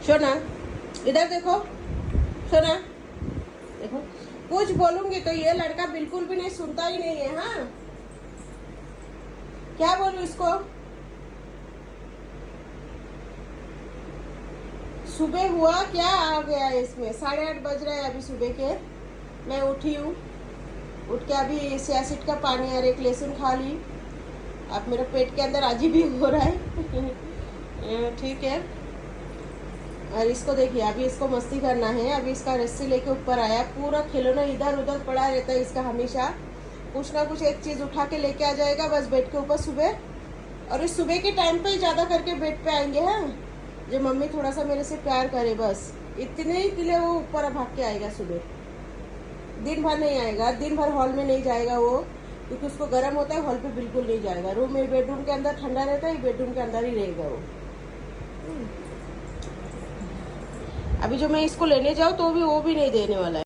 सोना इधर देखो, सोना देखो, कुछ बोलूंगी तो ये लड़का बिल्कुल भी नहीं सुनता ही नहीं है। हाँ, क्या बोलूं इसको? सुबह हुआ क्या आ गया है इसमें? 8:30 बज रहे हैं अभी सुबह के। मैं उठी हूँ, उठ के अभी सियासिट का पानी और एक लहसुन खा ली। अब मेरे पेट के अंदर अजीब ही हो रहा है। ठीक है, और इसको देखिए, अभी इसको मस्ती करना है। अभी इसका रस्सी लेके ऊपर आया, पूरा खिलौना इधर उधर पड़ा रहता है इसका। हमेशा कुछ ना कुछ एक चीज़ उठा के लेके आ जाएगा बस बेड के ऊपर सुबह। और इस सुबह के टाइम पे ही ज़्यादा करके बेड पे आएंगे। हैं जो मम्मी थोड़ा सा मेरे से प्यार करे, बस इतने ही के लिए वो ऊपर भाग के आएगा सुबह। दिन भर नहीं आएगा, दिन भर हॉल में नहीं जाएगा वो, क्योंकि उसको गर्म होता है। हॉल पे बिल्कुल नहीं जाएगा। रूम में, बेडरूम के अंदर ठंडा रहता है, बेडरूम के अंदर ही रहेगा वो। अभी जो मैं इसको लेने जाऊँ तो भी वो भी नहीं देने वाला है।